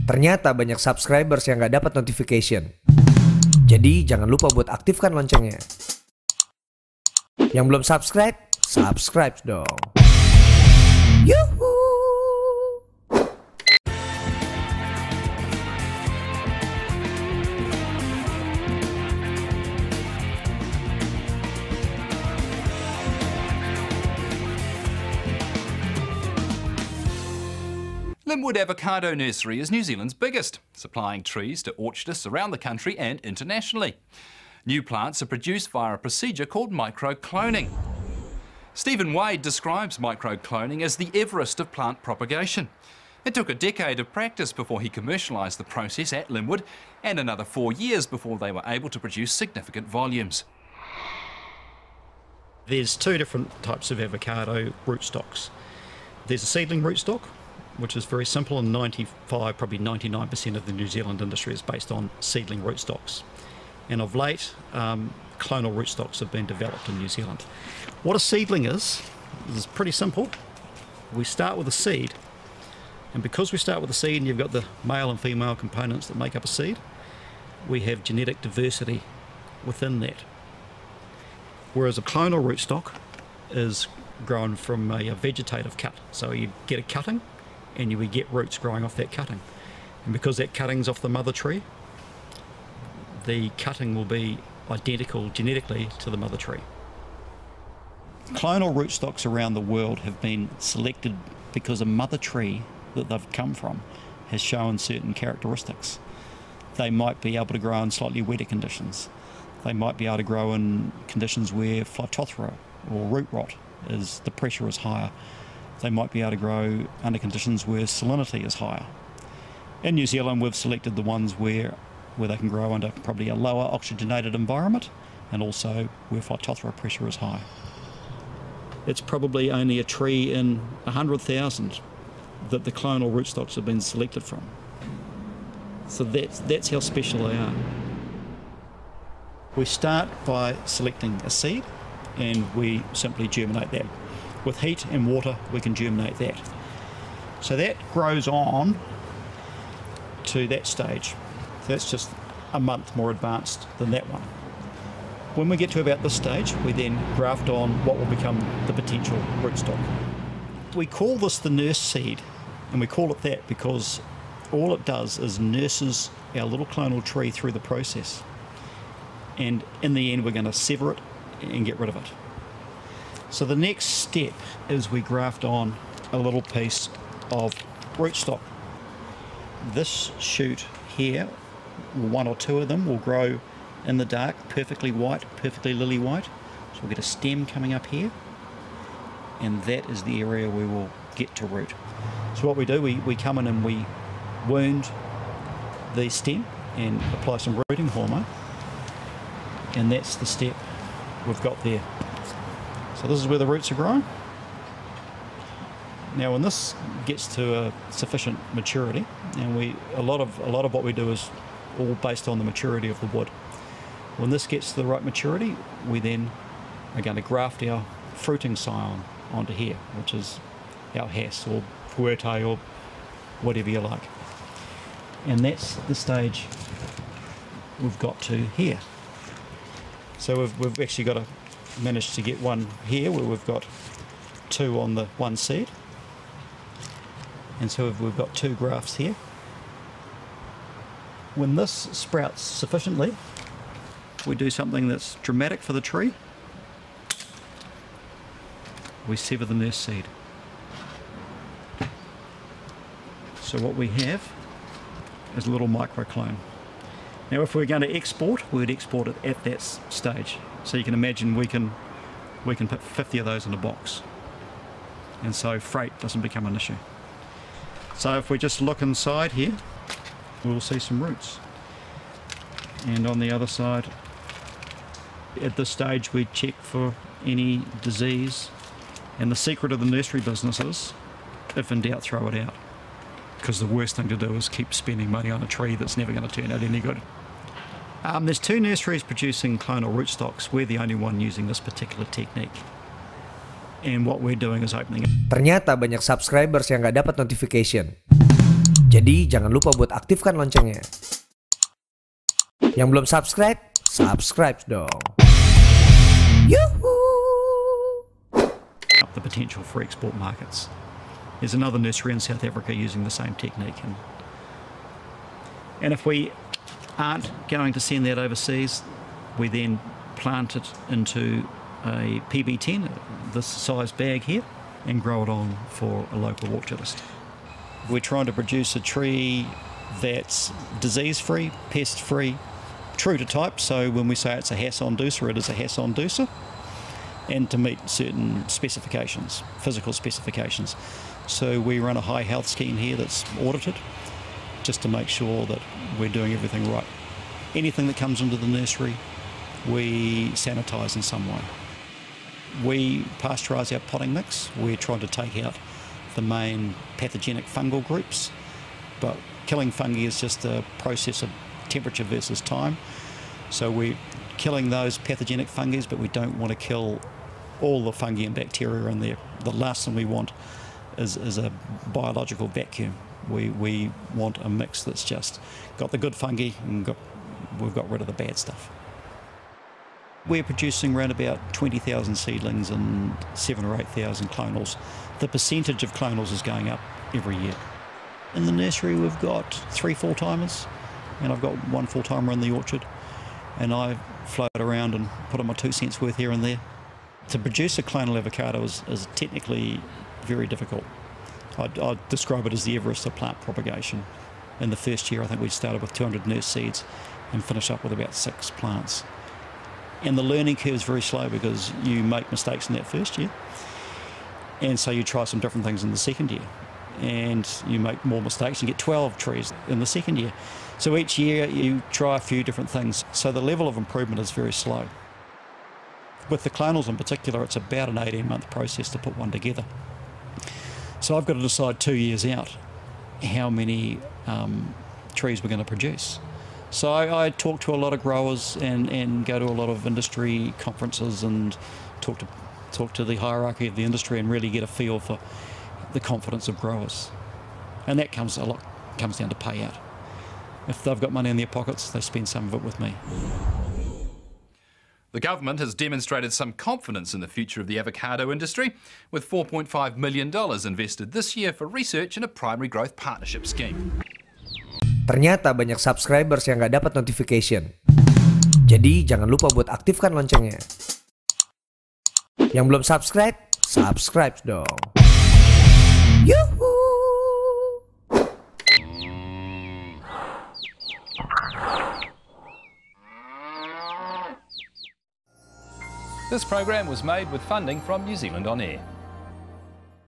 Ternyata banyak subscribers yang nggak dapat notification. Jadi jangan lupa buat aktifkan loncengnya. Yang belum subscribe, subscribe dong. Yuhu! Linwood Avocado Nursery is New Zealand's biggest, supplying trees to orchardists around the country and internationally. New plants are produced via a procedure called microcloning. Stephen Wade describes microcloning as the Everest of plant propagation. It took a decade of practice before he commercialised the process at Linwood, and another 4 years before they were able to produce significant volumes. There's two different types of avocado rootstocks. There's a seedling rootstock, which is very simple, and 95, probably 99% of the New Zealand industry is based on seedling rootstocks. And of late, clonal rootstocks have been developed in New Zealand. What a seedling is pretty simple. We start with a seed, and because we start with a seed and you've got the male and female components that make up a seed, we have genetic diversity within that. Whereas a clonal rootstock is grown from a vegetative cut. So you get a cutting, and you would get roots growing off that cutting. And because that cutting's off the mother tree, the cutting will be identical genetically to the mother tree. Clonal rootstocks around the world have been selected because a mother tree that they've come from has shown certain characteristics. They might be able to grow in slightly wetter conditions. They might be able to grow in conditions where phytophthora or root rot is, the pressure is higher. They might be able to grow under conditions where salinity is higher. In New Zealand, we've selected the ones where they can grow under probably a lower oxygenated environment, and also where phytophthora pressure is high. It's probably only a tree in 100,000 that the clonal rootstocks have been selected from. So that's how special they are. We start by selecting a seed, and we simply germinate that. With heat and water, we can germinate that. So that grows on to that stage. So that's just a month more advanced than that one. When we get to about this stage, we then graft on what will become the potential rootstock. We call this the nurse seed, and we call it that because all it does is nurses our little clonal tree through the process. And in the end, we're going to sever it and get rid of it. So the next step is we graft on a little piece of rootstock. This shoot here, one or two of them, will grow in the dark, perfectly white, perfectly lily white. So we'll get a stem coming up here, and that is the area we will get to root. So what we do, we come in and we wound the stem and apply some rooting hormone, and that's the step we've got there. So this is where the roots are growing. Now when this gets to a sufficient maturity, and a lot of what we do is all based on the maturity of the wood. When this gets to the right maturity, we then are going to graft our fruiting scion onto here, which is our Hass or Puerte or whatever you like. And that's the stage we've got to here. So we've actually got managed to get one here where we've got two on the one seed, and so we've got two grafts here. When this sprouts sufficiently, we do something that's dramatic for the tree. We sever the nurse seed. So what we have is a little microclone. Now if we're going to export, we'd export it at that stage. So you can imagine we can put 50 of those in a box, and so freight doesn't become an issue. So if we just look inside here, we'll see some roots. And on the other side, at this stage we check for any disease, and the secret of the nursery business is, if in doubt, throw it out. Because the worst thing to do is keep spending money on a tree that's never going to turn out any good. There's two nurseries producing clonal rootstocks. We're the only one using this particular technique. And what we're doing is opening it. Ternyata banyak subscribers yang nggak dapat notification. Jadi jangan lupa buat aktifkan loncengnya. Yang belum subscribe, subscribe dong. Yuhuu! Up the potential for export markets. There's another nursery in South Africa using the same technique, and if we aren't going to send that overseas, we then plant it into a PB10, this size bag here, and grow it on for a local orchardist. We're trying to produce a tree that's disease-free, pest-free, true to type, so when we say it's a Hasson-Dusa, it is a Hasson-Dusa, and to meet certain specifications, physical specifications. So we run a high health scheme here that's audited, just to make sure that we're doing everything right. Anything that comes into the nursery, we sanitise in some way. We pasteurise our potting mix. We're trying to take out the main pathogenic fungal groups, but killing fungi is just a process of temperature versus time. So we're killing those pathogenic fungi, but we don't want to kill all the fungi and bacteria in there. The last thing we want is a biological vacuum. We want a mix that's just got the good fungi and we've got rid of the bad stuff. We're producing around about 20,000 seedlings and 7,000 or 8,000 clonals. The percentage of clonals is going up every year. In the nursery we've got 3 full-timers, and I've got 1 full-timer in the orchard, and I float around and put in my 2 cents worth here and there. To produce a clonal avocado is technically very difficult. I'd describe it as the Everest of plant propagation. In the first year I think we started with 200 nurse seeds and finished up with about 6 plants. And the learning curve is very slow because you make mistakes in that first year, and so you try some different things in the second year, and you make more mistakes. You get 12 trees in the second year. So each year you try a few different things, so the level of improvement is very slow. With the clonals in particular, it's about an 18-month process to put one together. So I've got to decide 2 years out how many trees we're going to produce. So I talk to a lot of growers and go to a lot of industry conferences and talk to the hierarchy of the industry and really get a feel for the confidence of growers. And that comes down to payout. If they've got money in their pockets, they spend some of it with me. The government has demonstrated some confidence in the future of the avocado industry, with $4.5 million invested this year for research in a primary growth partnership scheme. Ternyata banyak subscribers yang nggak dapat notification. Jadi jangan lupa buat aktifkan loncengnya. Yang belum subscribe, subscribe dong. Yuhuu! This program was made with funding from New Zealand On Air.